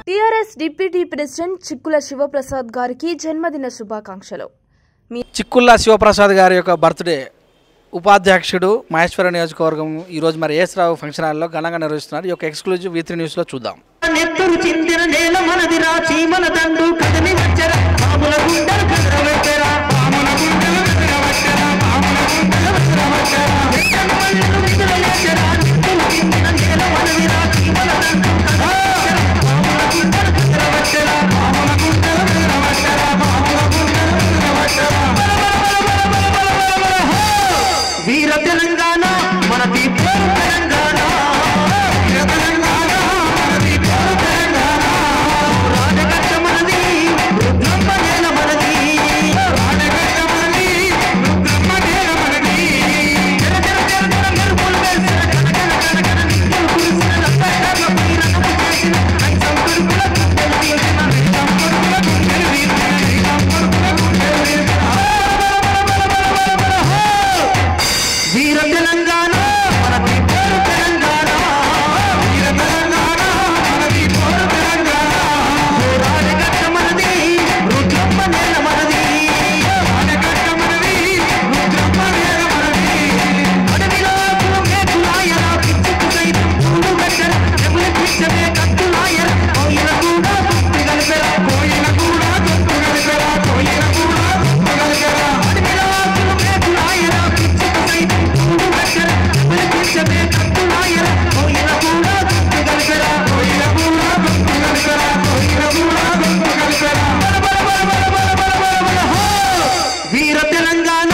TRS deputy president చిక్కుల శివప్రసాద్ గారికి జన్మదిన శుభాకాంక్షలు. చిక్కుల శివప్రసాద్ గారి యొక్క బర్త్డే ఉపాధ్యక్షుడు మహేశ్వరం నియోజకవర్గం ఈరోజు మరి ఎస్ రావు ఫంక్షన్ హాల్లో ఘనంగా నిర్వహిస్తున్నారు. ఈ యొక్క ఎక్స్క్లూజివ్ V3 న్యూస్లో చూద్దాం. వీర తెలంగాణ మన దీపాలు తెలంగాణ, వీర తెలంగాణ మన దీపాలు తెలంగాణ, రాజగట్ట మనది రుద్రమ్మ నేల మనది, రాజగట్ట మనది రుద్రమ్మ నేల మనది, జర జర జర జర మెరుపులు వేసిన కనకన కనకన నిప్పులు కురిసిన రక్తకర్మ పైన చేసిన నైజం కొడుకుల గుండెలు తీసిన నైజం కొడుకుల గుండెలు తీసిన నైజం కొడుకుల గుండెలు తీసిన వీర తెలంగాణ మనది పోరు తెలంగాణ, వీర తెలంగాణ మనది పోరు తెలంగాణ, రాజగట్ట మనది రుద్రమ్మ నేల మనది, రాజగట్ట మనది రుద్రమ్మ నేల మనది, అడవిలో మేకులాయరా పిచ్చుకు సైతం పూలు పెట్టర, చెవులు పిచ్చమే కత్తులాయర, కోయిల కూడా గుర్తు కలిపెరా, కోయిల కూడా గుర్తు కలిపెరా, కోయిల కూడా గుర్తు కలిపెరా, అడవిలో మేకులాయరా పిచ్చుకు సైతం పూలు పెట్టర, చెవులు పిచ్చమే కత్తులాయర, కోయిల కూడా గుర్తు కలిపెరా, కోయిల కూడా గుర్తు కలిపెరా, కోయిల కూడా గుర్తు కలిపెరా, వీర తెలంగాణ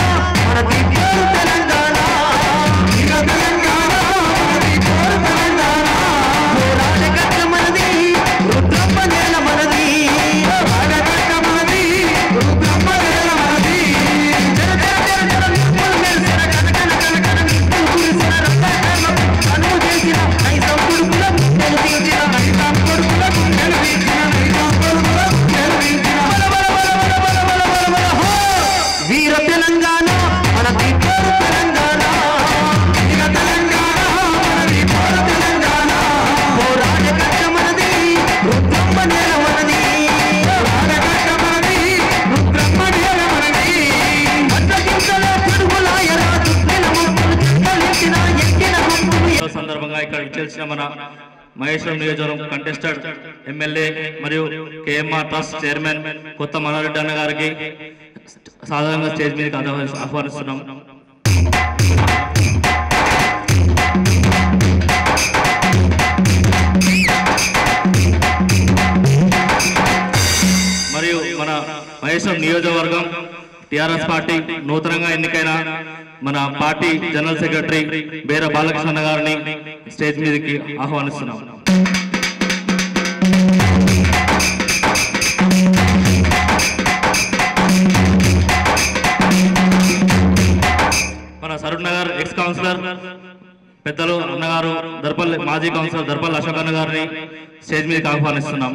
మనది పోరు తెలంగాణ, వీర తెలంగాణ మనది పోరు తెలంగాణ, రాజగట్ట మనది రుద్రమ్మ నేల మనది, రాజగట్ట మనది రుద్రమ్మ నేల మనది, జర జర జర జర నిప్పులు మెరిసిన కనకన కనకన నిప్పులు కురిసిన రక్తకర్మ కనుము చేసిన నైజం కొడుకుల గుండెలు తీసిన నైజం కొడుకుల గుండెలు తీసిన నైజం కొడుకుల గుండెలు తీసిన వీర తెలంగాణ మనది పోరు తెలంగాణ, వీర తెలంగాణ మనది పోరు తెలంగాణ, రాజగట్ట మనది రుద్రమ్మ నేల మనది, రాజగట్ట మనది రుద్రమ్మ నేల మనది, అడ్డగింతలో పిడుగులాయరా దుఃఖిన ముక్కులు చెక్కలించిన ఎక్కిన గుంపులు సందర్భంగా ఇక్కడ ఇచ్చేసిన మన మహేశ్వరం నియోజకవర్గం కంటెస్టెడ్ ఎమ్మెల్యే మరియు KMR ట్రస్ట్ చైర్మన్ కొత్త మనోరెడ్డి అన్న గారికి సాధారణంగా స్టేజ్ మీదకి ఆహ్వానిస్తున్నాం. మరియు మన మహేశ్వరం నియోజకవర్గం టీఆర్ఎస్ పార్టీ నూతనంగా ఎన్నికైన మన పార్టీ జనరల్ సెక్రటరీ బేర బాలకృష్ణ గారిని స్టేజ్ మీదకి ఆహ్వానిస్తున్నాం. మన సరూర్ నగర్ ఎక్స్ కౌన్సిలర్ పెద్దలు అన్నగారు దర్పల్ మాజీ కౌన్సిలర్ దర్పల్ అశోక్ అన్న గారిని స్టేజ్ మీదకి ఆహ్వానిస్తున్నాం.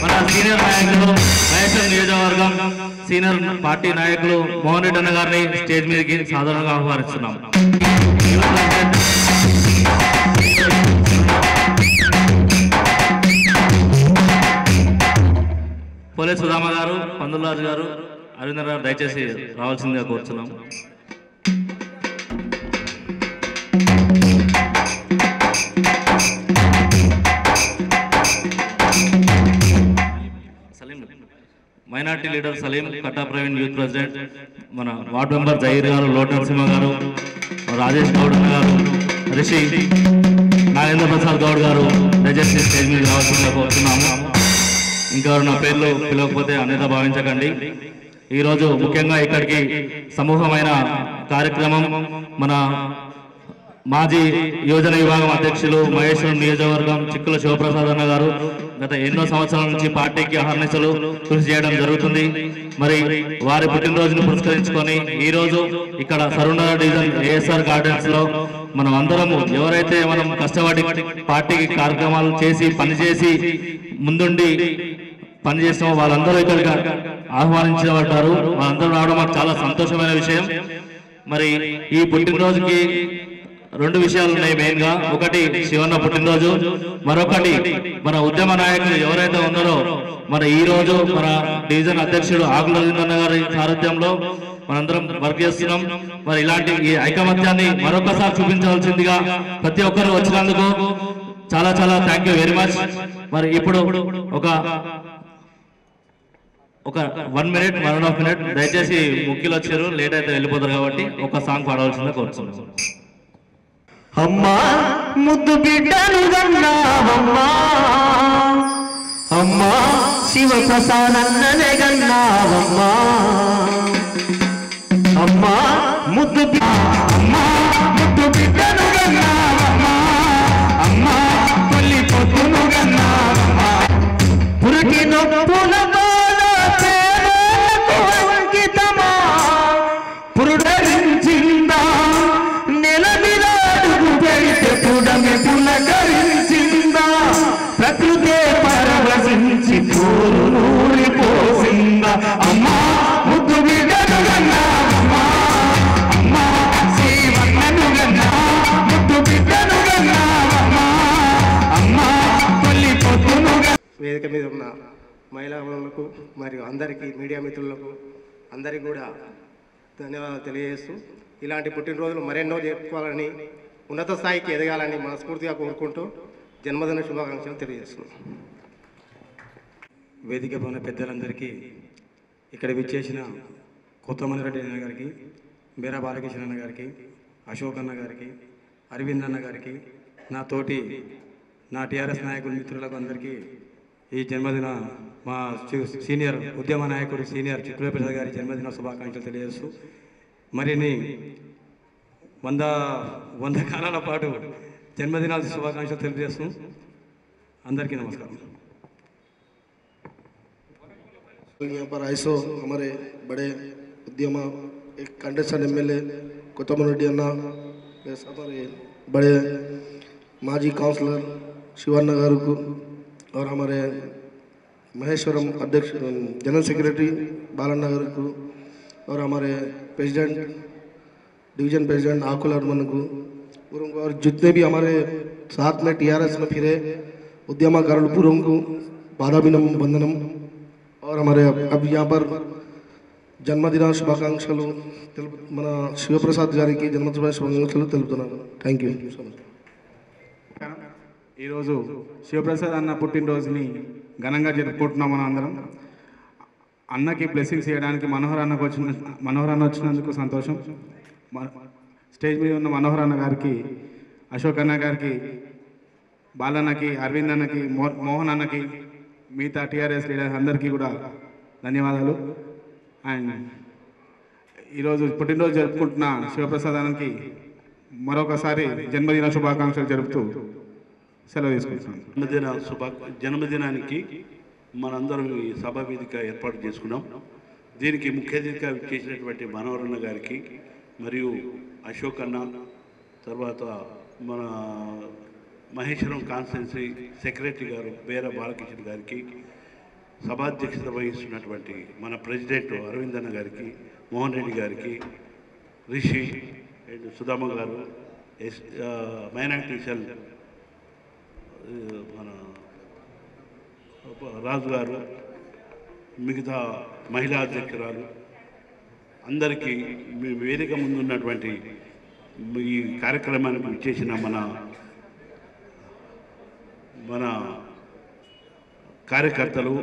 మన సీనియర్ నాయకులు మహేశ్వరం నియోజకవర్గం సీనియర్ పార్టీ నాయకులు మోహన్ రెడ్డి అన్న గారిని స్టేజ్ మీదకి సాధారణంగా ఆహ్వానిస్తున్నాం. పోలే సుధామ గారు, పందులరాజు గారు, అరవిందర్ గారు దయచేసి రావాల్సిందిగా కోరుతున్నాం. మైనార్టీ లీడర్ సలీం, కట్టా ప్రవీణ్ యూత్ ప్రెసిడెంట్, మన వార్డు మెంబర్ జహీర్ గారు, లోట్ నరసింహ గారు, రాజేష్ గౌడ్ గారు, రిషి, నాగేంద్ర ప్రసాద్ గౌడ్ గారు దయచేసి స్టేజ్ మీద రావాల్సిందిగా కోరుతున్నాము. ఇంకా నా పేర్లు పిలవకపోతే అన్యత భావించకండి. ఈరోజు ముఖ్యంగా ఇక్కడికి సమూహమైన కార్యక్రమం మన మాజీ యోజన విభాగం అధ్యక్షులు మహేశ్వరం నియోజకవర్గం చిక్కుల శివప్రసాద్ అన్న గారు గత ఎన్నో సంవత్సరాల నుంచి పార్టీకి అహర్నిశలు కృషి చేయడం జరుగుతుంది. మరి వారి పుట్టినరోజును పురస్కరించుకొని ఈ రోజు ఇక్కడ Saroor Nagar division ASR gardens లో మనం అందరము ఎవరైతే మనం కష్టపడి పార్టీకి కార్యక్రమాలు చేసి పనిచేసి ముందుండి పనిచేసిన వాళ్ళందరూ ఇక్కడికి ఆహ్వానించబడ్డారు. వాళ్ళందరూ రావడం మాకు చాలా సంతోషమైన విషయం. మరి ఈ పుట్టినరోజుకి రెండు విషయాలు ఉన్నాయి మెయిన్గా. ఒకటి శివన్న పుట్టినరోజు, మరొకటి మన ఉద్యమ నాయకులు ఎవరైతే ఉన్నారో మన ఈ రోజు మన డివిజన్ అధ్యక్షుడు ఆకుల రవీంద్రన్న గారి సారథ్యంలో మనందరం వర్క్ చేస్తున్నాం. మరి ఇలాంటి ఈ ఐకమత్యాన్ని మరొకసారి చూపించవలసిందిగా ప్రతి ఒక్కరు వచ్చినందుకు చాలా చాలా థ్యాంక్ యూ వెరీ మచ్. మరి ఇప్పుడు ఒక 1 minute 1.5 minutes దయచేసి ముఖ్యులు వచ్చారు, లేట్ అయితే వెళ్ళిపోతారు కాబట్టి ఒక సాంగ్ పాడవలసిందిగా కోరుతున్నాం. అమ్మా ముద్దు బిడ్డను గన్నావమ్మా, అమ్మా శివప్రసాదన్ననే గన్నావమ్మా, అమ్మా ముద్దు అమ్మా ముద్దు బిడ్డను గన్నావమ్మా, అమ్మా పల్లి పొద్దును గన్నావమ్మా, పురికి నొప్పుల బాధ పేదలకు అంకితమా, పురుడరించిందా నెల పుడమి పులకరించిందా, ప్రకృతే పరవశించి పూరు నూరి పోసిందా, అమ్మా ముద్దు బిడ్డను గన్నావమ్మా, అమ్మా శివన్నను గన్నా ముద్దు బిడ్డను గన్నావమ్మా, అమ్మా పల్లి పొద్దును. వేదిక మీద ఉన్న మహిళలకు మరియు అందరికీ మీడియా మిత్రులకు అందరికీ కూడా ధన్యవాదాలు తెలియజేస్తూ, ఇలాంటి పుట్టినరోజులు మరెన్నో జరుపుకోవాలని ఉన్నత స్థాయికి ఎదగాలని మనస్ఫూర్తిగా కోరుకుంటూ జన్మదిన శుభాకాంక్షలు తెలియజేస్తున్నాం. వేదిక ఉన్న పెద్దలందరికీ, ఇక్కడ విచ్చేసిన కొత్తమల్లిరెడ్డి అన్న గారికి, బీరా బాలకృష్ణ అన్న గారికి, అశోక్ అన్న గారికి, అరవింద్ అన్న గారికి, నా టీఆర్ఎస్ నాయకుల మిత్రులకు అందరికీ ఈ జన్మదిన మా సీనియర్ ఉద్యమ నాయకుడు సీనియర్ చిక్కుల ప్రసాద్ గారి జన్మదిన శుభాకాంక్షలు తెలియజేస్తూ, మరిన్ని 100 కాలాల పాటు జన్మదినాల శుభాకాంక్షలు తెలియజేస్తూ అందరికీ నమస్కారం. यहाँ पर आइसो हमारे बड़े उद्यम एक कंटेस्टेंट एमएलए कोतमरेड्डी अन्ना, हमारे बड़े माजी काउंसलर शिवन्न गारू को, और हमारे महेश्वरम अध्यक्ष जनरल सेक्रेटरी बालन्न गारू को, और हमारे प्रेसिडेंट डिवीजन प्रेसिडेंट आकुल अरमन को, और जितने भी हमारे साथ में टीआरएस में फिरे उद्यमकारुल पूर्व को पादाभिनम वंदनम, और हमारे अब यहाँ पर जन्मदिन शुभाकांक्षलु మన శివప్రసాద్ గారికి జన్మదిన శుభాకాంక్షలు తెలుపుతున్నాను. Thank you so much. ఈరోజు శివప్రసాద్ అన్న పుట్టినరోజుని ఘనంగా జరుపుకుంటున్నాం మనం అందరం. అన్నకి బ్లెస్సింగ్స్ చేయడానికి మనోహర్ అన్న వచ్చినందుకు సంతోషం. స్టేజ్ మీద ఉన్న మనోహర్ అన్న గారికి, అశోక్ అన్న గారికి, బాలన్నకి, అరవింద్ అన్నకి, మోహన్ అన్నకి, మిగతా టీఆర్ఎస్ లీడర్స్ అందరికీ కూడా ధన్యవాదాలు. అండ్ ఈరోజు పుట్టినరోజు జరుపుకుంటున్న శివప్రసాద్ అన్నకి మరొకసారి జన్మదిన శుభాకాంక్షలు జరుపుతూ సెలవు తీసుకుంటున్నాను. జన్మదినానికి మనందరం ఈ సభా వేదిక ఏర్పాటు చేసుకున్నాం. దీనికి ముఖ్య అతిథిగా చేసినటువంటి మనోహరన్న గారికి మరియు అశోక్ అన్న, తర్వాత మన మహేశ్వరం కాన్స్టిట్యున్సీ సెక్రటరీ గారు బీరా బాలకృష్ణ గారికి, సభాధ్యక్షత వహిస్తున్నటువంటి మన ప్రెసిడెంట్ అరవింద్ అన్న గారికి, మోహన్ రెడ్డి గారికి, రిషి అండ్ సుధామ గారు, మైనార్టీ సెల్ మన రాజు గారు, మిగతా మహిళా అధ్యక్షురాలు అందరికీ వేదిక ముందున్నటువంటి ఈ కార్యక్రమానికి విచ్చేసిన మన కార్యకర్తలు,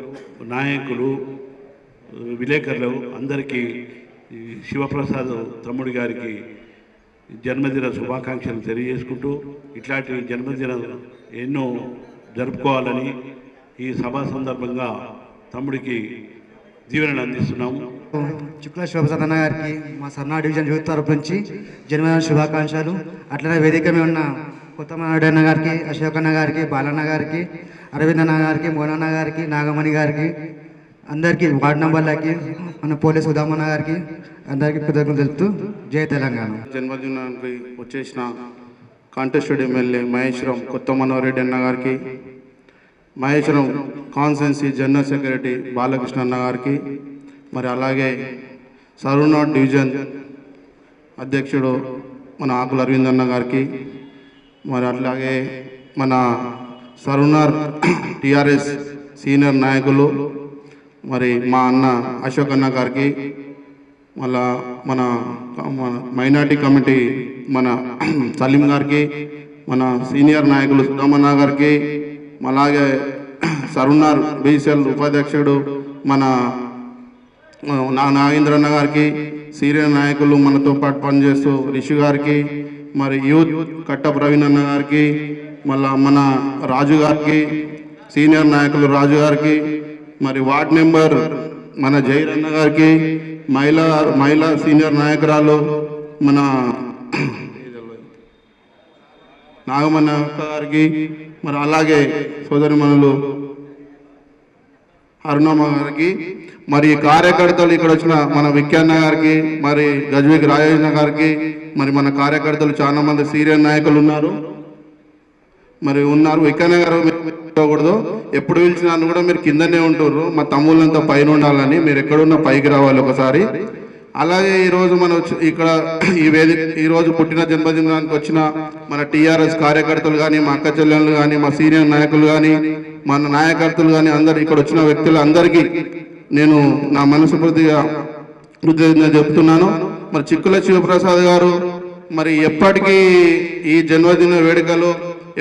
నాయకులు, విలేకరులు అందరికీ శివప్రసాద్ తమ్ముడి గారికి జన్మదిన శుభాకాంక్షలు తెలియజేసుకుంటూ, ఇట్లాంటి జన్మదినం ఎన్నో జరుపుకోవాలని ఈ సభా సందర్భంగా తమ్ముడికి దీవెనలు అందిస్తున్నాము. చిక్కుల శివప్రసాద్ అన్న గారికి మా సర్నా డివిజన్ యూత్ తరపు నుంచి జన్మదిన శుభాకాంక్షలు. అట్లనే వేదిక మీద ఉన్న కొత్తమల్లిరెడ్డి అన్న గారికి, అశోక్ అన్న గారికి, బాలన్న గారికి, అరవింద్ అన్న గారికి, మోహన్ అన్న గారికి, నాగమణి గారికి, అందరికీ వార్డు నంబర్లకి, మన పోలీస్ ఉదామన్న గారికి అందరికీ కృతజ్ఞతలు తెలుపుతూ జై తెలంగాణ. జన్మదినానికి వచ్చేసిన కాంటెస్టెడ్ ఎమ్మెల్యే మహేశ్వరం కొత్తమల్లిరెడ్డి అన్న గారికి, Maheshwaram constituency general secretary Balakrishna అన్న గారికి, మరి అలాగే సరూనాథ్ డివిజన్ అధ్యక్షుడు మన ఆకుల అరవింద్ అన్న గారికి, మరి అట్లాగే మన సరునార్ టిఆర్ఎస్ సీనియర్ నాయకులు, మరి మా అన్న అశోక్ అన్న గారికి, మళ్ళా మన మైనార్టీ కమిటీ మన సలీం గారికి, మన సీనియర్ నాయకులు సుధమన్న గారికి, అలాగే సరునార్ బీసీఎల్ ఉపాధ్యక్షుడు మన నాగేంద్రన్న గారికి, సీనియర్ నాయకులు మనతో పాటు పనిచేస్తూ రిషి గారికి, మరి యూత్ కట్ట ప్రవీణ్ అన్న గారికి, మళ్ళా మన రాజు గారికి, సీనియర్ నాయకులు రాజు గారికి, మరి వార్డ్ మెంబర్ మన జైరన్న గారికి, మహిళా సీనియర్ నాయకురాలు మన నాగమన్న గారికి, మరి అలాగే సోదరిమణులు అరుణమ్మ గారికి, మరి కార్యకర్తలు ఇక్కడ వచ్చిన మన విఖ్యాన్న గారికి, మరి గజ్వేగ్ రాజేష్ గారికి, మరి మన కార్యకర్తలు చాలా మంది సీనియర్ నాయకులు ఉన్నారు. విఖ్యాన్న గారు కూడదు, ఎప్పుడు పిలిచినా కూడా మీరు కిందనే ఉంటారు, మా తమ్ముళ్ళంతా పైన ఉండాలని, మీరు ఎక్కడున్నా పైకి రావాలి ఒకసారి. అలాగే ఈరోజు మనం ఇక్కడ ఈరోజు పుట్టిన జన్మదినానికి వచ్చిన మన టీఆర్ఎస్ కార్యకర్తలు కానీ, మా అక్క చెల్లెళ్ళు కానీ, మా సీనియర్ నాయకులు కానీ, మన నాయకర్తలు కానీ, అందరు ఇక్కడ వచ్చిన వ్యక్తులు అందరికీ నేను నా మనస్ఫూర్తిగా కృతజ్ఞతలు చెప్తున్నాను. మరి చిక్కుల శివప్రసాద్ గారు మరి ఎప్పటికీ ఈ జన్మదిన వేడుకలు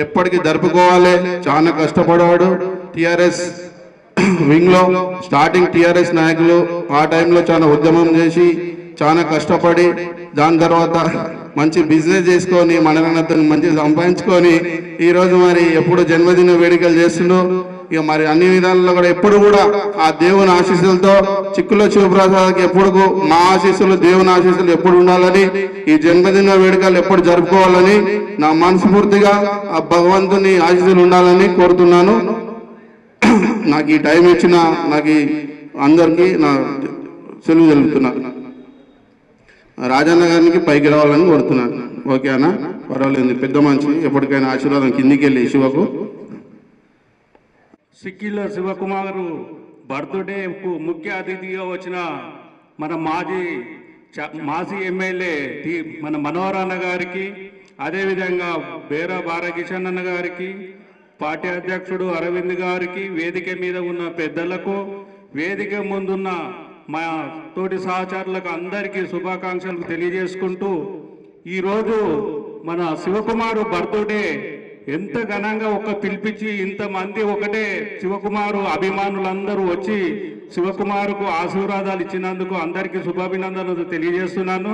ఎప్పటికీ జరుపుకోవాలి, చాలా కష్టపడేవాడు. టీఆర్ఎస్ వింగ్లో స్టార్టింగ్ టీఆర్ఎస్ నాయకులు ఆ టైంలో చాలా ఉద్యమం చేసి చాలా కష్టపడి దాని తర్వాత మంచి బిజినెస్ చేసుకొని మనతో మంచి సంపాదించుకొని ఈరోజు మరి ఎప్పుడు జన్మదిన వేడుకలు చేస్తుండో. ఇక మరి అన్ని విధాలలో కూడా ఎప్పుడు కూడా ఆ దేవుని ఆశీస్సులతో చిక్కుల శివప్రసాద్కి ఎప్పుడు మా ఆశీస్సులు, దేవుని ఆశీస్సులు ఎప్పుడు ఉండాలని, ఈ జన్మదిన వేడుకలు ఎప్పుడు జరుపుకోవాలని నా మనస్ఫూర్తిగా ఆ భగవంతుని ఆశీస్సులు ఉండాలని కోరుతున్నాను. నాకు ఈ టైం ఇచ్చిన నాకు అందరికీ నా సెలవు తెలుపుతున్నాను. రాజన్న గారికి పైకి రావాలని కోరుతున్నాను. ఓకేనా? పర్వాలేదు, పెద్ద మనిషి, ఎప్పటికైనా ఆశీర్వాదం కిందికి వెళ్ళి శివకు. సిక్కిల శివకుమార్ బర్త్డేకు ముఖ్య అతిథిగా వచ్చిన మన మాజీ ఎమ్మెల్యే మన మనోహర్ అన్న గారికి, అదేవిధంగా బేర బాలకిషన్ అన్న గారికి, పార్టీ అధ్యక్షుడు అరవింద్ గారికి, వేదిక మీద ఉన్న పెద్దలకు, వేదిక ముందున్న మా తోటి సహచరులకు అందరికీ శుభాకాంక్షలు తెలియజేసుకుంటూ, ఈరోజు మన శివకుమారు బర్త్డే ఎంత ఘనంగా పిలిపించి ఇంతమంది ఒకటే శివకుమారు అభిమానులందరూ వచ్చి శివకుమారుకు ఆశీర్వాదాలు ఇచ్చినందుకు అందరికీ శుభాభినందనలు తెలియజేస్తున్నాను.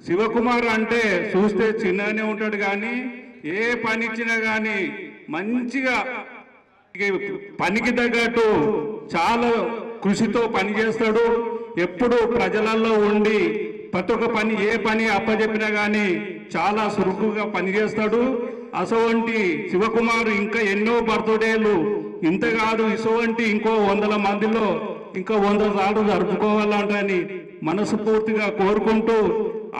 శివకుమార్ అంటే చూస్తే చిన్నగానే ఉంటాడు, కానీ ఏ పని ఇచ్చినా కానీ మంచిగా పనికి తగ్గట్టు చాలా కృషితో పనిచేస్తాడు. ఎప్పుడు ప్రజలలో ఉండి ప్రతి ఒక్క పని, ఏ పని అప్పచెప్పినా కానీ చాలా సురుకుగా పనిచేస్తాడు. అసవంటి శివకుమార్ ఇంకా ఎన్నో బర్త్డేలు ఇంత కాదు, ఇసవంటి ఇంకో 100 మందిలో ఇంకా 100 సార్లు జరుపుకోవాలంటని మనస్ఫూర్తిగా కోరుకుంటూ,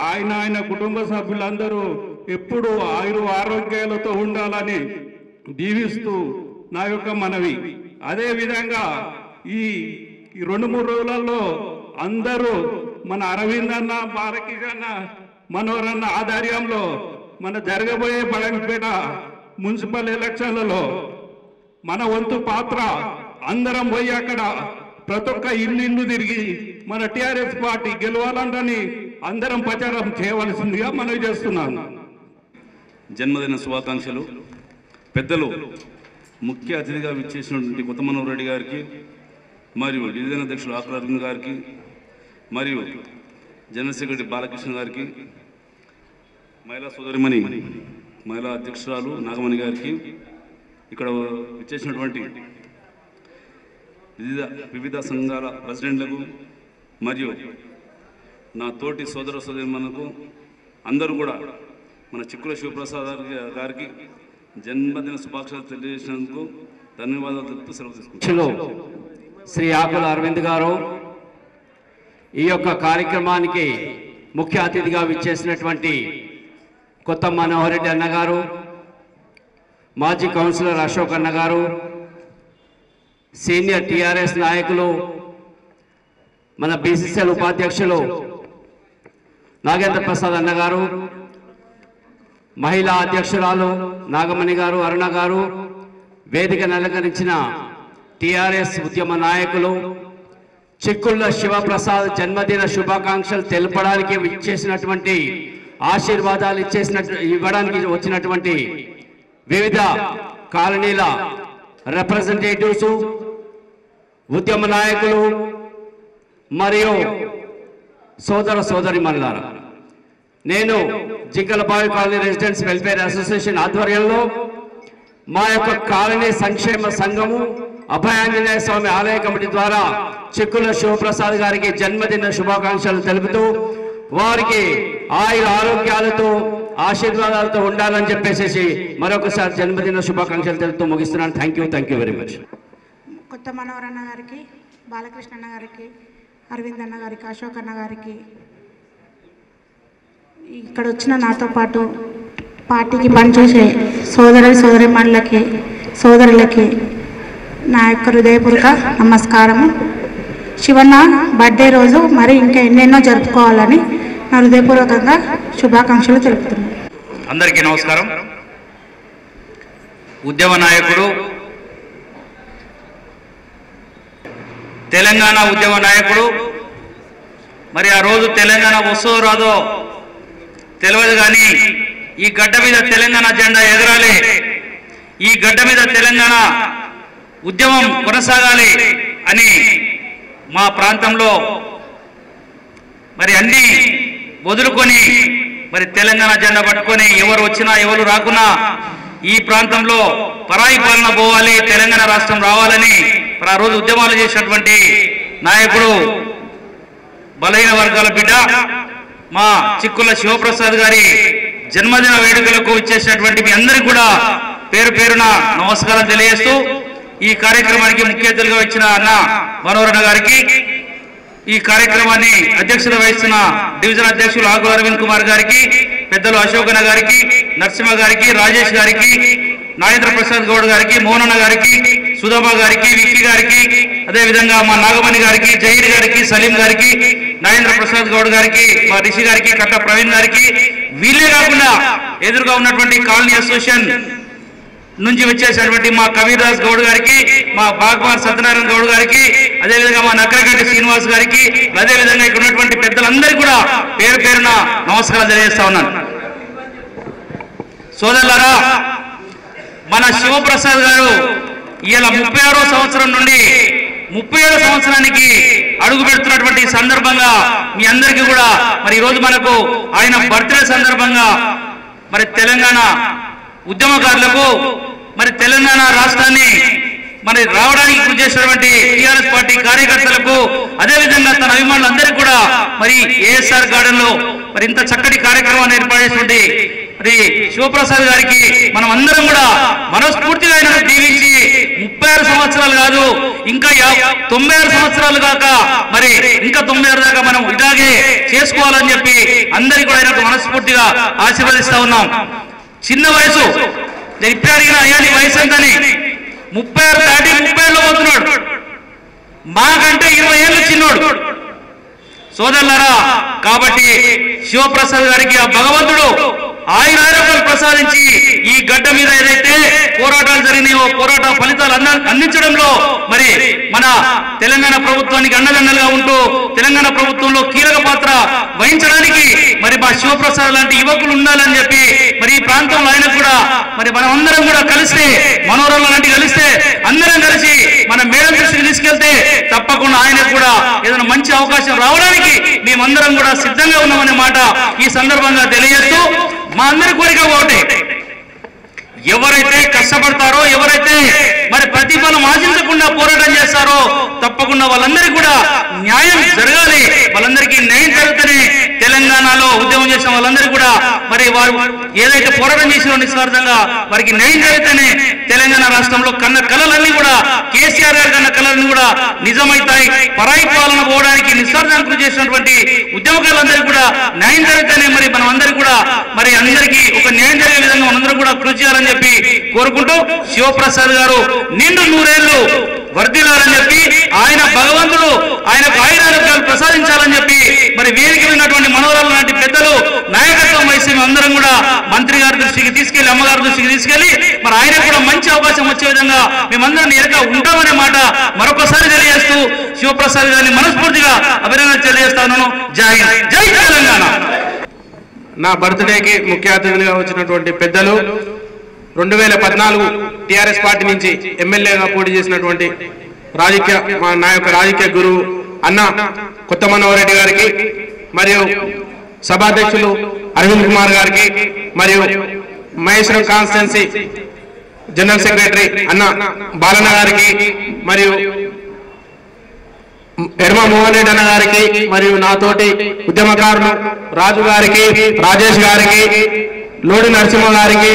ఆయన కుటుంబ సభ్యులందరూ ఎప్పుడు ఆరోగ్యాలతో ఉండాలని దీవిస్తూ నా యొక్క మనవి. అదేవిధంగా ఈ 2-3 రోజులలో అందరూ మన అరవింద్ అన్న, బాలకిషన్, మనోహర్ అన్న ఆధ్వర్యంలో మన జరగబోయే బడంపేట మున్సిపల్ ఎలక్షన్లలో మన వంతు పాత్ర అందరం పోయి అక్కడ ప్రతి ఒక్క ఇల్లు తిరిగి మన టిఆర్ఎస్ పార్టీ గెలవాలంటని అందరం ప్రచారం చేయవలసిందిగా మనవి చేస్తున్నాను. జన్మదిన శుభాకాంక్షలు. పెద్దలు ముఖ్య అతిథిగా విచ్చేసినటువంటి కొత్త మనోహర్ రెడ్డి గారికి, మరియు డివిజన్ అధ్యక్షుడు ఆకుల అరవింద్ గారికి, మరియు జనరల్ సెక్రటరీ బాలకృష్ణ గారికి, మహిళా సోదరిమణి మహిళా అధ్యక్షురాలు నాగమణి గారికి, ఇక్కడ విచ్చేసినటువంటి వివిధ సంఘాల ప్రెసిడెంట్లకు, మరియు నా తోటి సోదరిమణులకు అందరూ కూడా మన చిక్కుల శివప్రసాద్ గారికి జన్మదిన శుభాకాంక్షలు తెలియజేసినందుకు ధన్యవాదాలు తెలుపుతూ సెలవు తీసుకుంటున్నాను. శ్రీ ఆకుల అరవింద్ గారు ఈ యొక్క కార్యక్రమానికి ముఖ్య అతిథిగా విచ్చేసినటువంటి కొత్త మనోహర్ రెడ్డి అన్న గారు, మాజీ కౌన్సిలర్ అశోక్ అన్న గారు, సీనియర్ టీఆర్ఎస్ నాయకులు, మన బీసీసీఎల్ ఉపాధ్యక్షులు నాగేంద్ర ప్రసాద్ అన్న గారు, మహిళా అధ్యక్షురాలు నాగమణి గారు, అరుణ గారు, వేదికను అలంకరించిన టిఆర్ఎస్ ఉద్యమ నాయకులు, చిక్కుళ్ళ శివప్రసాద్ జన్మదిన శుభాకాంక్షలు తెలపడానికి ఇచ్చేసినటువంటి ఆశీర్వాదాలు ఇవ్వడానికి వచ్చినటువంటి వివిధ కాలనీల రిప్రజెంటేటివ్స్, ఉద్యమ నాయకులు మరియు సోదర సోదరిమణులారా, నేను జింకలబావి కాలనీ రెసిడెంట్స్ వెల్ఫేర్ అసోసియేషన్ ఆధ్వర్యంలో మా యొక్క కాలనీ సంక్షేమ సంఘము అభయాంజనేయ స్వామి ఆలయ కమిటీ ద్వారా చిక్కుల శివప్రసాద్ గారికి జన్మదిన శుభాకాంక్షలు తెలుపుతూ వారికి ఆయుర ఆరోగ్యాలతో ఆశీర్వాదాలతో ఉండాలని చెప్పేసి మరొకసారి జన్మదిన శుభాకాంక్షలు తెలుపుతూ ముగిస్తున్నాను. Thank you very much. కొత్త మనోహరన్న గారికి, బాలకృష్ణ అన్న గారికి, అరవింద్ అన్న గారికి, అశోక్ అన్న గారికి, ఇక్కడ వచ్చిన నాతో పాటు పార్టీకి పనిచేసే సోదరిమణులకి, సోదరులకి నా యొక్క హృదయపూర్వక నమస్కారము. శివన్న బర్త్డే రోజు మరి ఇంకా ఎన్నెన్నో జరుపుకోవాలని నా హృదయపూర్వకంగా శుభాకాంక్షలు తెలుపుతున్నాను. అందరికీ నమస్కారం. ఉద్యమ నాయకుడు, తెలంగాణ ఉద్యమ నాయకుడు, మరి ఆ రోజు తెలంగాణ వస్తుందో రాదో తెలియదు, కానీ ఈ గడ్డ మీద తెలంగాణ జెండా ఎగరాలి, ఈ గడ్డ మీద తెలంగాణ ఉద్యమం కొనసాగాలి అని మా ప్రాంతంలో మరి అన్నీ వదులుకొని మరి తెలంగాణ జెండా పట్టుకొని ఎవరు వచ్చినా ఎవరు రాకున్నా ఈ ప్రాంతంలో పరాయి పాలన పోవాలి, తెలంగాణ రాష్ట్రం రావాలని మరి ఆ రోజు ఉద్యమాలు చేసినటువంటి నాయకుడు, బలహీన వర్గాల బిడ్డ మా చిక్కుల శివప్రసాద్ గారి జన్మదిన వేడుకలకు ఇచ్చేసినటువంటి మీ అందరికీ కూడా పేరు పేరున నమస్కారం తెలియజేస్తూ ఈ కార్యక్రమానికి ముఖ్య అతిథిగా వచ్చిన అన్న మనోహరణ గారికి, ఈ కార్యక్రమాన్ని అధ్యక్షత వహిస్తున్న డివిజన్ అధ్యక్షులు ఆకు అరవింద్ కుమార్ గారికి, పెద్దలు అశోకన్న గారికి, నరసింహ గారికి, రాజేష్ గారికి, నాగేంద్ర ప్రసాద్ గౌడ్ గారికి, మోహనన్న గారికి, సుధమ్మ గారికి, విక్కీ గారికి, అదేవిధంగా మా నాగమణి గారికి, జహీర్ గారికి, సలీం గారికి, నాగేంద్ర ప్రసాద్ గౌడ్ గారికి, మా రిషి గారికి, కట్ట ప్రవీణ్ గారికి, వీళ్ళే కాకుండా ఎదురుగా ఉన్నటువంటి కాలనీ అసోసియేషన్ నుంచి వచ్చేసినటువంటి మా కబీర్దాస్ గౌడ్ గారికి, మా బాగ్వాన్ సత్యనారాయణ గౌడ్ గారికి, అదేవిధంగా మా నక్కరగడ్డి శ్రీనివాస్ గారికి, అదేవిధంగా ఇక్కడ ఉన్నటువంటి పెద్దలందరికీ కూడా పేరు పేరున నమస్కారాలు తెలియజేస్తా ఉన్నాను. సోదరులారా, మన శివప్రసాద్ గారు ఇలా 36వ సంవత్సరం నుండి 37వ సంవత్సరానికి అడుగు పెడుతున్నటువంటి సందర్భంగా మీ అందరికీ కూడా మరి ఈరోజు మనకు ఆయన బర్త్డే సందర్భంగా మరి తెలంగాణ ఉద్యమకారులకు, మరి తెలంగాణ రాష్ట్రాన్ని మరి రావడానికి కృషి చేసినటువంటి టీఆర్ఎస్ పార్టీ కార్యకర్తలకు, అదేవిధంగా తన అభిమానులందరికీ కూడా మరి ఏఎస్ఆర్ గార్డెన్ లో మరి ఇంత చక్కటి కార్యక్రమాన్ని ఏర్పాటు చేసినటువంటి మరి శివప్రసాద్ గారికి మనం అందరం కూడా మనస్ఫూర్తిగా ఆయన దీవించి 36 సంవత్సరాలు కాదు ఇంకా 96 సంవత్సరాలు కాక మరి ఇంకా 96 దాకా మనం ఇలాగే చేసుకోవాలని చెప్పి అందరికీ కూడా ఆయనకు మనస్ఫూర్తిగా ఆశీర్వదిస్తా ఉన్నాం. చిన్న వయసు ఇప్పుడు అడిగిన అయ్యా నీ వయసు ఎంతని, 36 దాటి 30లో పోతున్నాడు, మాకంటే 20 ఏళ్ళు చిన్నోడు. సోదరులారా, కాబట్టి శివప్రసాద్ గారికి ఆ భగవంతుడు ఆయన ఆరోగ్యాలు ప్రసాదించి ఈ గడ్డ మీద ఏదైతే పోరాటాలు జరిగినాయో పోరాట ఫలితాలు అందించడంలో మరి మన తెలంగాణ ప్రభుత్వానికి అండదండలుగా ఉంటూ తెలంగాణ ప్రభుత్వంలో కీలక పాత్ర వహించడానికి మరి మా శివప్రసాద్ లాంటి యువకులు ఉండాలని చెప్పి మరి ఈ ప్రాంతంలో ఆయన కూడా మరి మనం అందరం కూడా కలిస్తే, మనోహరణ లాంటి కలిస్తే అందరం కలిసి మన మేడం దృష్టికి తీసుకెళ్తే తప్పకుండా ఆయనకు కూడా ఏదైనా మంచి అవకాశం రావడానికి మేమందరం కూడా సిద్ధంగా ఉన్నామనే మాట ఈ సందర్భంగా తెలియజేస్తూ మా అందరి కోరిక ఒకటే, ఎవరైతే కష్టపడతారో, ఎవరైతే మరి ప్రతిఫలం ఆశించకుండా పోరాటం చేస్తారో తప్పకుండా వాళ్ళందరికీ కూడా న్యాయం జరగాలి. వాళ్ళందరికీ న్యాయం జరుగుతూనే తెలంగాణలో ఉద్యమం చేసిన వాళ్ళందరికీ కూడా మరి వారు ఏదైతే పోరాటం చేసినో నిస్వార్థంగా వారికి న్యాయం జరిగితేనే తెలంగాణ రాష్ట్రంలో కన్న కళలన్నీ కూడా, కేసీఆర్ గారు కన్న కళలన్నీ కూడా నిజమవుతాయి. పరాయి పాలన పోవడానికి నిస్వార్థాన్ని కృషి చేసినటువంటి ఉద్యమకారులందరికీ కూడా న్యాయం జరిగితేనే మరి మనం అందరికీ కూడా మరి అందరికీ ఒక న్యాయం జరిగే విధంగా మనందరం కూడా కృషి కృషి చేయాలని చెప్పి కోరుకుంటూ శివప్రసాద్ గారు నిండు 100 ఏళ్ళు వర్ధిల్లాలని చెప్పి ఆయన భగవంతుడు ఆయనకు ఆయురారోగ్యాలు ప్రసాదించాలని చెప్పి మరి వేదిక ఉన్నటువంటి మనోహరాలు లాంటి పెద్దలు నాయకత్వం వహించి అందరం కూడా మంత్రి గారి దృష్టికి తీసుకెళ్లి అమ్మగారి దృష్టికి తీసుకెళ్లి మరి ఆయన కూడా మంచి అవకాశం వచ్చే విధంగా మేమందరం ఎరగా ఉంటామనే మాట మరొకసారి తెలియజేస్తూ శివప్రసాద్ గారిని మనస్ఫూర్తిగా అభినందన తెలియజేస్తాను. జై జై తెలంగాణ. నా బర్త్డేకి ముఖ్య అతిథులుగా వచ్చినటువంటి పెద్దలు 2014 టీఆర్ఎస్ పార్టీ నుంచి ఎమ్మెల్యేగా పోటీ చేసినటువంటి నా యొక్క రాజకీయ గురువు అన్న కొత్త మనోహర్ రెడ్డి గారికి మరియు సభాధ్యక్షులు అరవింద్ కుమార్ గారికి మరియు మహేశ్వరం కాన్స్టిట్యున్సీ జనరల్ సెక్రటరీ అన్న బాలన్న గారికి మరియు ఎర్మ మోహన్ రెడ్డి అన్న గారికి మరియు నాతోటి ఉద్యమకారులు రాజు గారికి రాజేష్ గారికి లోడి నరసింహ గారికి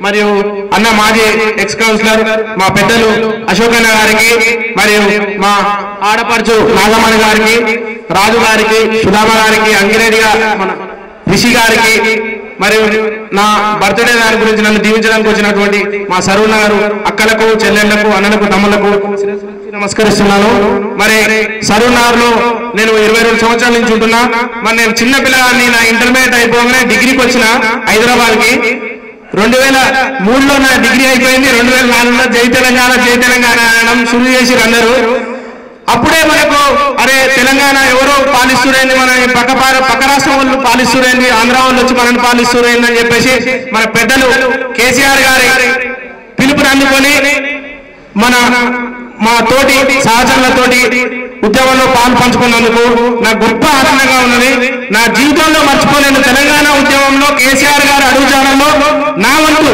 మరియు అన్న మాజీ ఎక్స్ కౌన్సిలర్ మా పెద్దలు అశోక్ అన్న గారికి మరియు మా ఆడపడుచు నాగమణి గారికి రాజు గారికి సుధామ గారికి అంగిరెడ్డి మన రిషి గారికి మరియు నా బర్త్డే దాని గురించి నన్ను దీవించడానికి వచ్చినటువంటి మా సరూణ గారు అక్కలకు చెల్లెళ్లకు అన్నలకు తమ్ముళ్లకు నమస్కరిస్తున్నాను. మరి సరూనార్లో నేను 22 సంవత్సరాల నుంచి ఉంటున్నా. మరి నేను చిన్న పిల్లగాన్ని నా ఇంటర్మీడియట్ అయిపోగానే డిగ్రీకి వచ్చిన హైదరాబాద్కి. 2003లో నా డిగ్రీ అయిపోయింది. 2004లో జై తెలంగాణ అనడం శురు చేసిరు అందరూ. అప్పుడే మనకు అరే తెలంగాణ ఎవరో పాలిస్తురైంది, మన పక్క రాష్ట్రం వాళ్ళు పాలిస్తురైంది, ఆంధ్ర వాళ్ళు వచ్చి మనల్ని పాలిస్తురైంది అని చెప్పేసి మన పెద్దలు కేసీఆర్ గారి పిలుపుని అందుకొని మా తోటి సహచరులతోటి ఉద్యమంలో పాలు పంచుకున్నందుకు నాకు గొప్ప ఆనందంగా ఉన్నది. నా జీవితంలో మర్చిపోలేను తెలంగాణ ఉద్యమంలో కేసీఆర్ గారు అడుగుజాడల్లో నా వంతు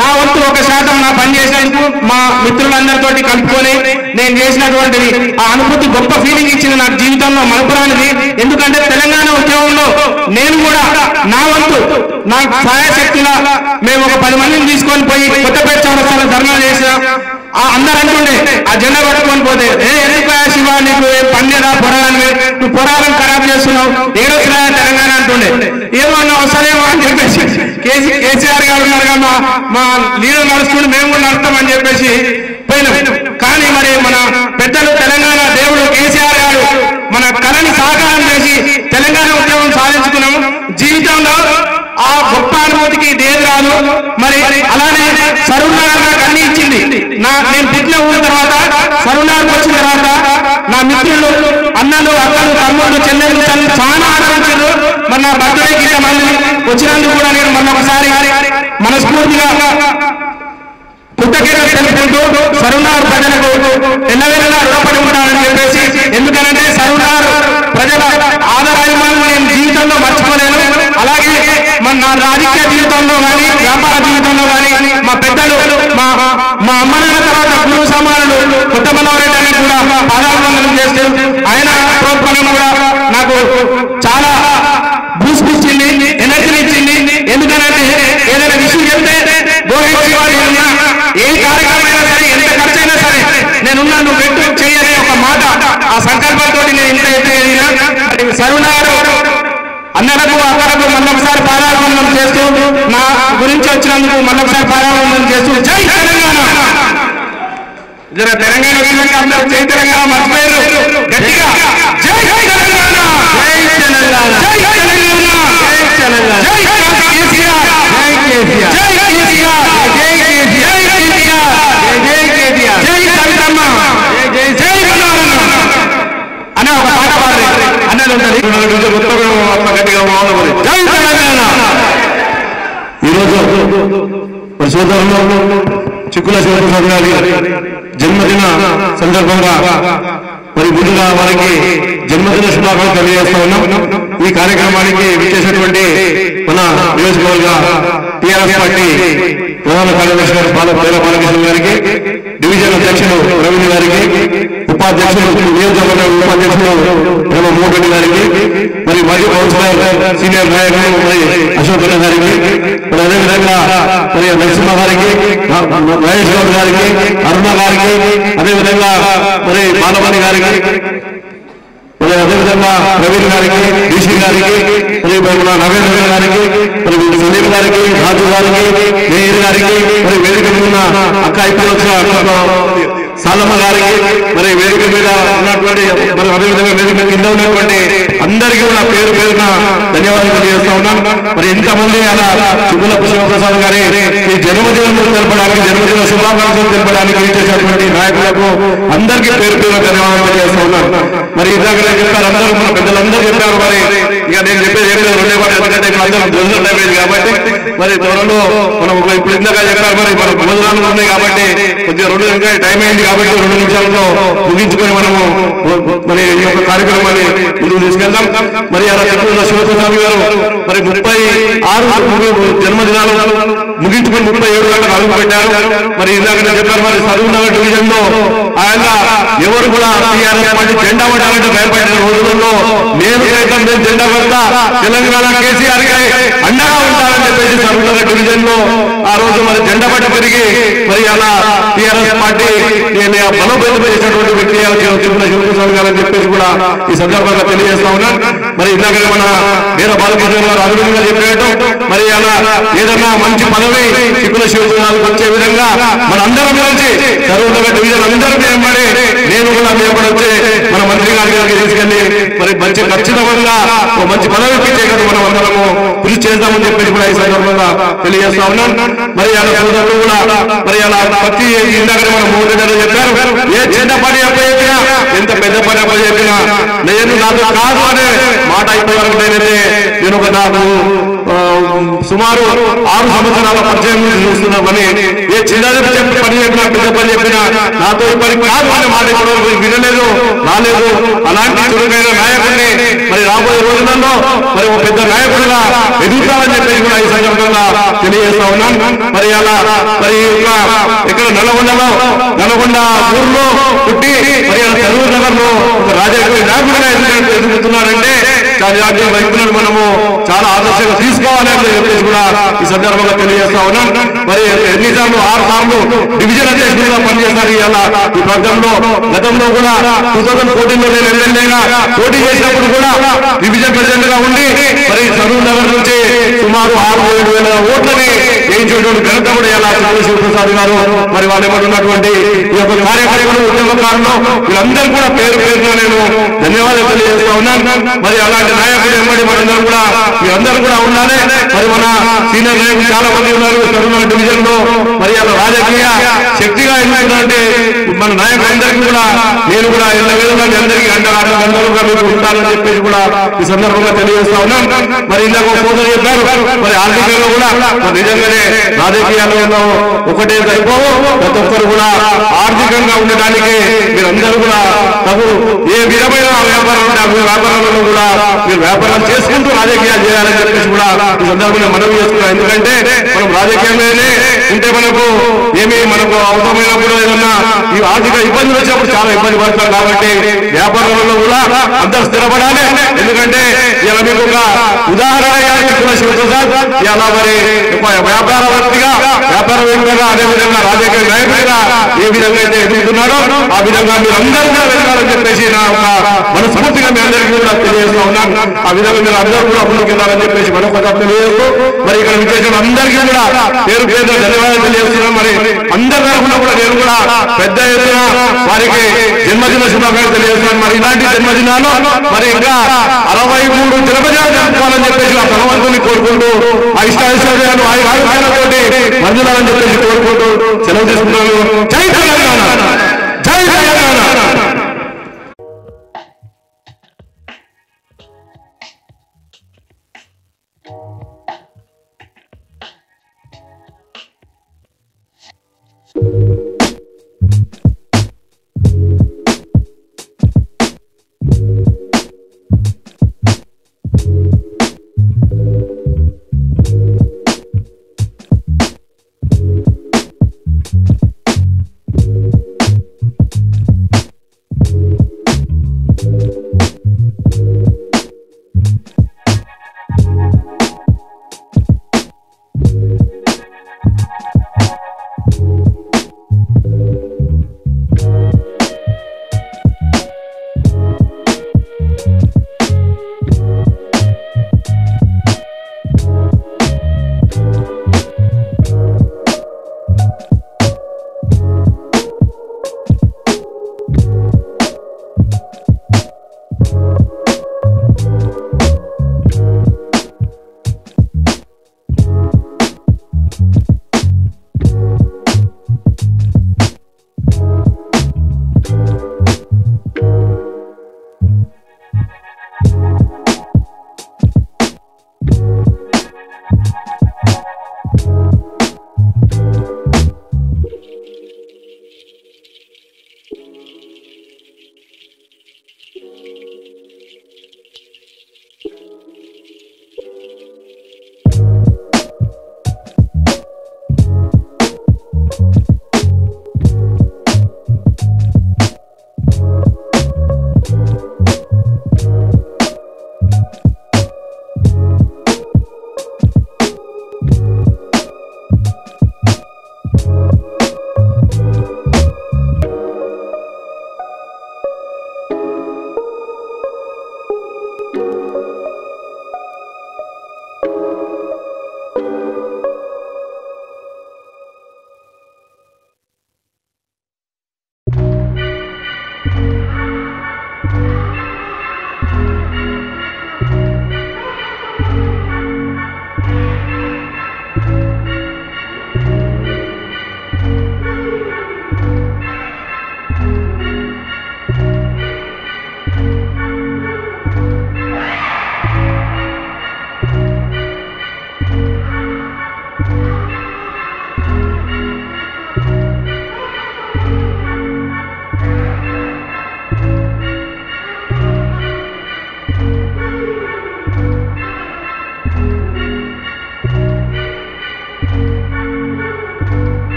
1% నా పని చేసినందుకు మా మిత్రులందరితోటి కలుపుకొని నేను చేసినటువంటిది ఆ అనుభూతి గొప్ప ఫీలింగ్ ఇచ్చింది నాకు జీవితంలో మరపురానిది. ఎందుకంటే తెలంగాణ ఉద్యమంలో నేను కూడా నా వంతు నా సహాయశక్తిలా మేము ఒక 10 మందిని తీసుకొని పోయి కొత్తపేట చౌరస్తాలో ధర్నా చేసిన అందరూ అంటుండే ఆ జెండా పట్టుకొని పోతే ఎందుకు శివ నీకు పన్నెరా పొరాలని నువ్వు పొరాలను ఖరాబ్ చేస్తున్నావు ఏడొచ్చినా తెలంగాణ అంటుండే. ఏమో వస్తలేమో అని చెప్పేసి కేసీఆర్ గారు ఉన్నారు మా లీడర్ నడుస్తుండే మేము కూడా నడుస్తామని చెప్పేసి పోయినాం. కానీ మరి మన పెద్దలు తెలంగాణ దేవుడు కేసీఆర్ గారు మన కళని సాకారం చేసి తెలంగాణ ఉద్యమం సాధించుకున్నాము. జీవితంలో ఆ గొప్ప అనుభూతికి దేని రాదు. మరి అలానే సరూనార్ నాకు అన్ని ఇచ్చింది. నేను పుట్టిన ఊరి తర్వాత సరూనార్కి వచ్చిన తర్వాత నా మిత్రులు అన్నలు అక్కలు తమ్ముళ్ళు చెల్లెళ్ళు చాలా ఆనందించారు. మరి నా బర్త్డేకి మంది వచ్చినందుకు కూడా నేను మరొకసారి మనస్ఫూర్తిగా కృతజ్ఞతలు తెలుపుకుంటూ సరూనార్ ప్రజలకు ఎల్లవేళలా రుణపడి ఉంటానని చెప్పేసి, ఎందుకంటే సరూనార్ ప్రజల ఆదరాభిమానులు నేను జీవితంలో మర్చిపోలేను. అలాగే నా రాజకీయ జీవితంలో కానీ వ్యాపార జీవితంలో కానీ మా పెద్దలు మా అమ్మ నాన్న తర్వాత గురువు సమానులు కొత్త మనోహర్ రెడ్డి కూడా పాదాభివందనం చేస్తూ ఆయన ప్రోత్సాహం కూడా నాకు చాలా బూస్ట్ ఇచ్చింది, ఎనర్జీని ఇచ్చింది. ఎందుకంటే ఏదైనా విషయం చెప్తే ఏ కార్యక్రమం అయినా సరే ఎంత ఖర్చు అయినా సరే నేనున్నా నువ్వు పెట్టు చేయనే ఒక మాట ఆ సంకల్పంతో నేను ఇంత ఎదిగినా. సరూనారు అన్నలకు అక్కలకు మళ్ళొకసారి పాదాభివందనం చేస్తూ నా గురించి వచ్చినందుకు మళ్ళొకసారి పాదాభివందనం చేస్తూ జై తెలంగాణ. తెలంగాణ వచ్చినాక అందరూ జై తెలంగాణ మర్చిపోయారు. గట్టిగా జై తెలంగాణ, జై తెలంగాణ, జై తెలంగాణ, జై తెలంగాణ, జై కేసీఆర్, జై కేసీఆర్, జై కేసీఆర్, జై కేసీఆర్, జై కేసీఆర్, జై కేసీఆర్, జై సవితమ్మ, జై జై మనోహరన్న అన్న ఒక పాట పాడారు అన్నది ఉంటుంది. గట్టిగా జై తెలంగాణ. ఈరోజు సోదరులు చిక్కుల శివప్రసాద్ గారి జన్మదిన సందర్భంగా మరి ముందుగా వారికి జన్మదిన శుభాకాంక్షలు తెలియజేస్తా ఉన్నాం. ఈ కార్యక్రమానికి విచ్చేసినటువంటి మన నియోజకవర్గ టీఆర్ఎస్ పార్టీ ప్రధాన కార్యదర్శి గారు బాలకృష్ణ గారికి, డివిజన్ అధ్యక్షులు రవీంద్ర గారికి, ఉపాధ్యక్షులు నియోజకవర్గ ఉపాధ్యక్షులు మోహన్ రెడ్డి గారికి, మరి మాజీ కౌన్సిలర్ సీనియర్ నాయకులు మరి అశోక్ గారికి, మరి అదేవిధంగా మరి నరసింహ గారికి, మహేష్ గౌడ్ గారికి, అరుణ గారికి, అదేవిధంగా మరి బాలమణి గారికి, మరి అదేవిధంగా ప్రవీణ్ గారికి, డీసీ గారికి, మరి నవేంద్ర గారికి, మరి సందీప్ గారికి, రాజు గారికి, గారికి మరి వేదిక మీద ఉన్న అక్క సాలమ్మ గారికి మరి వేదిక మీద ఉన్నటువంటి మరి అదేవిధంగా వేదిక కింద ఉన్నటువంటి అందరికీ కూడా పేరు పేరున ధన్యవాదాలు తెలియజేస్తా ఉన్నాను. మరి ఎంతమంది అలా చిక్కుల శివప్రసాద్ గారి ఈ జన్మదినం తెలపడానికి జన్మదిన శుభాకాంక్షలు తెలపడానికి ఇచ్చేసినటువంటి నాయకులకు అందరికీ పేరు పేరు ధన్యవాదాలు తెలియజేస్తా ఉన్నాను. మరి ఇందాక చెప్పారు అందరూ మన పెద్దలందరూ చెప్పారు. మరి ఇక నేను చెప్పేది ఏం లేదు, రెండే మాట ఎందుకంటే అందరూ భోజనం అయిపోయింది కాబట్టి మరి త్వరలో మనం ఇప్పుడు ఇందాక చెప్పారు మరి మన భోజనాలు ఉన్నాయి కాబట్టి కొద్దిగా ఇంకా టైం అయింది కాబట్టి 2 నిమిషాలతో ముగించుకొని మనము మరి ఈ యొక్క కార్యక్రమాన్ని ముందుకు తీసుకెళ్దాం. మరి అలా చెప్తున్న శివప్రసాద్ గారు మరి 36 జన్మదినాలు ముగించుకొని 37 గంటలకు అడుగు పెట్టారు. మరి ఇందాక చెప్పారు మరి సరూనగర్ డివిజన్ లో ఆయన ఎవరు కూడా టీఆర్ఎస్ పార్టీ జెండా పడాలంటే భయపడిన రోజులలో నేను సైతం నేను జెండా పడతా తెలంగాణ కేసీఆర్ కి అండగా ఉంటారని చెప్పేసి సరూనగర్ డివిజన్ లో ఆ రోజు మరి జెండా పట్ట పెరిగి మరి అలా టీఆర్ఎస్ పార్టీ బలోపేతం చేసినటువంటి వ్యక్తి శివప్రసాద్ గారు అని చెప్పేసి కూడా ఈ సందర్భంగా తెలియజేస్తా ఉన్నాను. మరి ఇందాక మన వీర బాలకృష్ణ గారు అభివృద్ధిగా చెప్పేయటం మరి అలా ఏదన్నా మంచి పదవి చిక్కుల శివప్రసాద్కి వచ్చే విధంగా మన అందరం కలిసి సరూనగర్ డివిజన్ అందరం మేంబడి నేను కూడా మేంబడి వచ్చి మన మంత్రి గారి గారికి తీసుకెళ్లి మరి మంచి ఖచ్చితంగా మంచి పదవి ఇప్పించేటట్టు మనం అందరము కృషి చేద్దామని చెప్పేసి కూడా ఈ సందర్భంగా తెలియజేస్తా ఉన్నాను. మరి అలా సోదరులు కూడా మరి అలా ప్రతి ఇందాక మన మోదీ గారు చెప్పారు ఏ చిన్న పని అప్పచెప్పినా ఎంత పెద్ద పని అప్పచెప్పినా నేను నాకు కాదు అనే మాట అయిపోయే వరకు నేను ఒక నాకు సుమారు 6 సంవత్సరాల పరిచయం చూస్తున్నా పని ఏ చిన్నది పని చెప్పినా పెద్ద పని చెప్పినా నాతో ఈ పని కాదు అనే మాట ఇప్పుడు వినలేదు రాలేదు. అలాంటి చురుకైన నాయకుడిని మరి రాబోయే రోజులలో మరి ఒక పెద్ద నాయకుడిగా ఎదుగుతామని చెప్పేసి కూడా ఈ సందర్భంగా తెలియజేస్తా ఉన్నాను. మరి అలా మరి ఇక్కడ నల్గొండ ఊర్లో పుట్టి మరి సరూర్ నగర్ లో ఒక రాజకీయ నాయకుడిగా ఎదుగుతున్నారంటే దాని వైపులను మనము చాలా ఆదర్శంగా తీసుకోవాలని చెప్పేసి కూడా ఈ సందర్భంగా తెలియజేస్తా ఉన్నాం. మరి ఎన్నిసార్లు 6 సార్లు డివిజన్ అధ్యక్షుడిగా పనిచేస్తారు ఇలా ఈ ప్రాంతంలో. గతంలో కూడా 2014లో నేను ఎమ్మెల్యేగా పోటీ చేసినప్పుడు కూడా డివిజన్ ప్రెసిడెంట్ గా ఉండి మరి సరూర్ నగర్ నుంచి సుమారు 6,000 ఓట్లని వేయించేటువంటి ఘనత కూడా ఇలా చిక్కుల శివప్రసాద్ గారు మరి వాళ్ళు ఏమంటున్నటువంటి ఈ యొక్క కార్యకర్తలు ఉద్యమకారులు వీళ్ళందరూ కూడా పేరు పేరుగా నేను ధన్యవాదాలు తెలియజేస్తా ఉన్నాను. మరి అలాంటి నాయకులు ఏమడి మనందరూ కూడా మీరందరూ కూడా ఉండాలి. మరి మన సీనియర్ నాయకులు చాలా మంది ఉన్నారు సరూనగర్ డివిజన్ లో. మరి అలా రాజకీయ శక్తిగా ఎన్నుకున్నట్టే మన నాయకులందరికీ కూడా నేను కూడా ఎన్న విధంగా మీ అందరికీ అందరూగా మీకు ఉంటానని చెప్పేసి కూడా ఈ సందర్భంగా తెలియజేస్తా ఉన్నాను. మరి ఇందాక సోదరు చెప్పారు మరి ఆర్థికంగా కూడా నిజంగానే రాజకీయాల్లో ఒకటే సరిపోవు. ప్రతి ఒక్కరు కూడా ఆర్థికంగా ఉండడానికి మీరందరూ కూడా తగు ఏ విధమైన వ్యాపారం ఉంటే ఆ వ్యాపారంలో కూడా మీరు వ్యాపారం చేసుకుంటూ రాజకీయాలు చేయాలని చెప్పేసి కూడా ఈ సందర్భంగా మనవి చేసుకున్నాం. ఎందుకంటే మనం రాజకీయంలోనే ఉంటే మనకు మనకు అవసరమైనప్పుడు ఏదన్నా ఈ ఆర్థిక ఇబ్బందులు వచ్చినప్పుడు చాలా ఇబ్బంది పడతాం. కాబట్టి వ్యాపారంలో కూడా అందరూ స్థిరపడాలి. ఎందుకంటే ఇలా మీకు ఒక ఉదాహరణ చిక్కుల శివప్రసాద్ ఇలా మరి వ్యాపారవేత్తగా అదేవిధంగా రాజకీయ నాయకుడిగా ఏ విధంగా అయితే ఎదుగుతున్నాడో ఆ విధంగా మీరు అందరూ కూడా వెళ్ళాలని చెప్పేసి నా ఒక మనస్ఫూర్తిగా మీ అందరికీ కూడా తెలియజేస్తా ఉన్నాను. ఆ విధంగా మీరు అందరూ కూడా ముందుకెళ్ళాలని చెప్పేసి మరొకసారి తెలియజేస్తూ మరి ఇక్కడ విశేషం అందరికీ కూడా పేరు పేరు ధన్యవాదాలు తెలియజేస్తున్నాం. మరి అందరి తరఫున కూడా నేను కూడా పెద్ద ఎత్తున వారికి జన్మదిన శుభాకాంక్షలు తెలియజేస్తున్నాను. మరి ఇలాంటి జన్మదినాలు మరి ఇంకా 63 జన్మదినాలు జరుపుకోవాలని చెప్పేసి ఆ భగవంతుని కోరుకుంటూ ఆ ఇష్టాయిష్టాలు ఆయుధాలతోటి మంజులాలని చెప్పేసి కోరుకుంటూ సెలవు తీసుకున్నాను. జై తెలంగాణ, జై తెలంగాణ.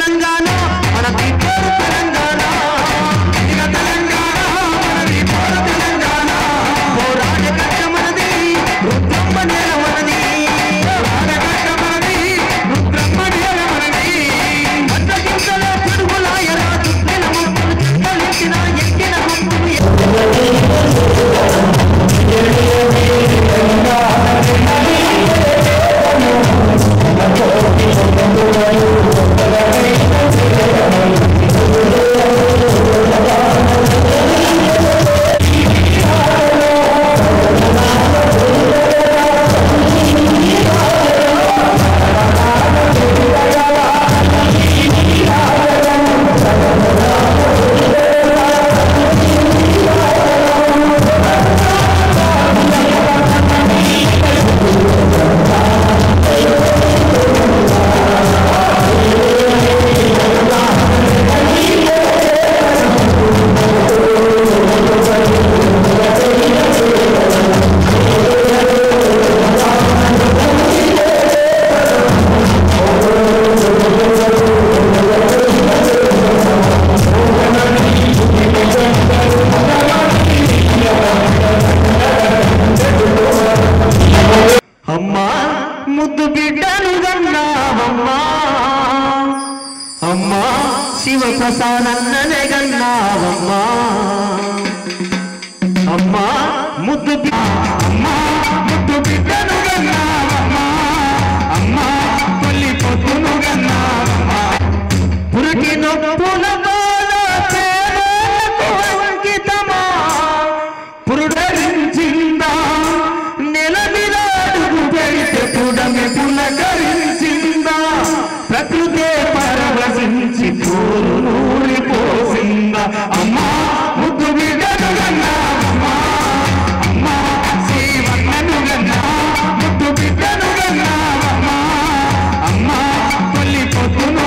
తెలంగాణ మనది పేరు తెలంగాణ ఇక తెలంగాణ మనది పేరు తెలంగాణ పోరాట కట్ట మనది రుద్రమ్మ నేల మనది పోరాట కట్ట మనది రుద్రమ్మ నేల మనది మద్దగింతల పిడుగులాయరా దుఃఖిన ముక్కులు చెక్కలించిన ఎక్కిన ముక్కులు అమ్మా ముద్దు బిడ్డను గన్నావమ్మా అమ్మా శివప్రసాదన్ననే గన్నావమ్మా అమ్మా ముద్దు అమ్మా ముద్దు బిడ్డను గన్నావమ్మా అమ్మా తొలి పొద్దును గన్నావమ్మా పురికి నొప్పుల బాధ పేదలకు అంకితమా పురుడరించిందా నెల పుడమి పులకరించిందా ప్రకృతే పరవశించి పూరు నూరి పోసిందా అమ్మా ముద్దు బిడ్డను గన్నావమ్మా అమ్మా శివన్నను గన్నా ముద్దు బిడ్డను గన్నావమ్మా అమ్మా తొలి పొద్దును